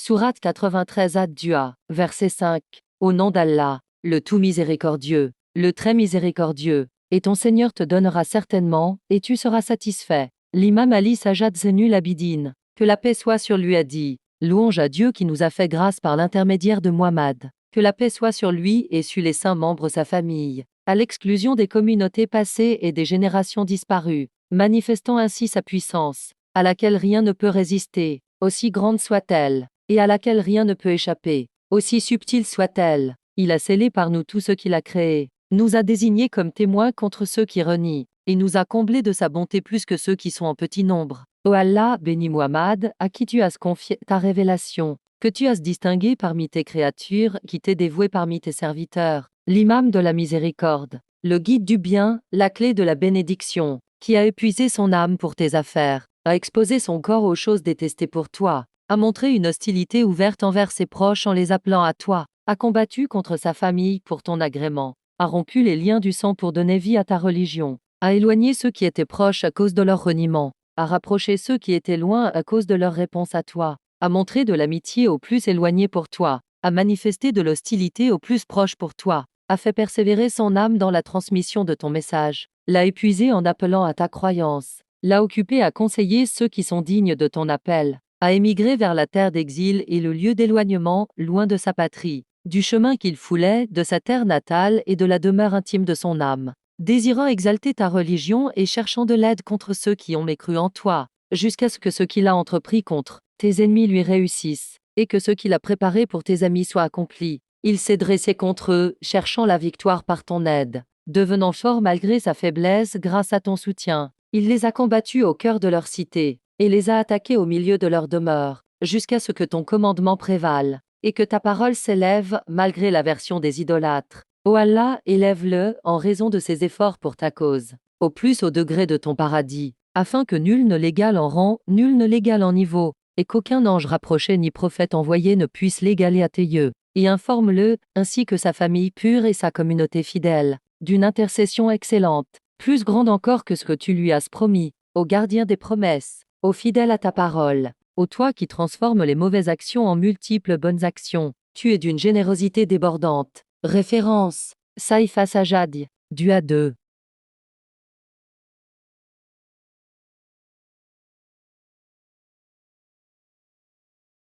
Sourate 93 Ad-Dua, verset 5. Au nom d'Allah, le tout miséricordieux, le très miséricordieux, et ton Seigneur te donnera certainement, et tu seras satisfait. L'imam Ali Sajjad Zainul Abidin, que la paix soit sur lui, a dit: Louange à Dieu qui nous a fait grâce par l'intermédiaire de Muhammad. Que la paix soit sur lui et sur les saints membres sa famille, à l'exclusion des communautés passées et des générations disparues, manifestant ainsi sa puissance, à laquelle rien ne peut résister, aussi grande soit-elle, et à laquelle rien ne peut échapper, aussi subtile soit-elle. Il a scellé par nous tout ce qu'il a créé, nous a désignés comme témoins contre ceux qui renient, et nous a comblés de sa bonté plus que ceux qui sont en petit nombre. Ô Allah, bénis Muhammad, à qui tu as confié ta révélation, que tu as distingué parmi tes créatures, qui t'est dévoué parmi tes serviteurs, l'imam de la miséricorde, le guide du bien, la clé de la bénédiction, qui a épuisé son âme pour tes affaires, a exposé son corps aux choses détestées pour toi, a montré une hostilité ouverte envers ses proches en les appelant à toi, a combattu contre sa famille pour ton agrément, a rompu les liens du sang pour donner vie à ta religion, a éloigné ceux qui étaient proches à cause de leur reniement, a rapproché ceux qui étaient loin à cause de leur réponse à toi, a montré de l'amitié aux plus éloignés pour toi, a manifesté de l'hostilité aux plus proches pour toi, a fait persévérer son âme dans la transmission de ton message, l'a épuisé en appelant à ta croyance, l'a occupé à conseiller ceux qui sont dignes de ton appel, a émigré vers la terre d'exil et le lieu d'éloignement, loin de sa patrie, du chemin qu'il foulait, de sa terre natale et de la demeure intime de son âme, désirant exalter ta religion et cherchant de l'aide contre ceux qui ont mécru en toi, jusqu'à ce que ce qu'il a entrepris contre tes ennemis lui réussissent, et que ce qu'il a préparé pour tes amis soit accompli. Il s'est dressé contre eux, cherchant la victoire par ton aide, devenant fort malgré sa faiblesse grâce à ton soutien. Il les a combattus au cœur de leur cité, et les a attaqués au milieu de leur demeure, jusqu'à ce que ton commandement prévale, et que ta parole s'élève malgré l'aversion des idolâtres. Ô Allah, élève-le en raison de ses efforts pour ta cause, au plus haut degré de ton paradis, afin que nul ne l'égale en rang, nul ne l'égale en niveau, et qu'aucun ange rapproché ni prophète envoyé ne puisse l'égaler à tes yeux, et informe-le, ainsi que sa famille pure et sa communauté fidèle, d'une intercession excellente, plus grande encore que ce que tu lui as promis, ô gardien des promesses, ô fidèle à ta parole, ô toi qui transformes les mauvaises actions en multiples bonnes actions, tu es d'une générosité débordante. Référence, Saïfa Sajjad, Dua 2.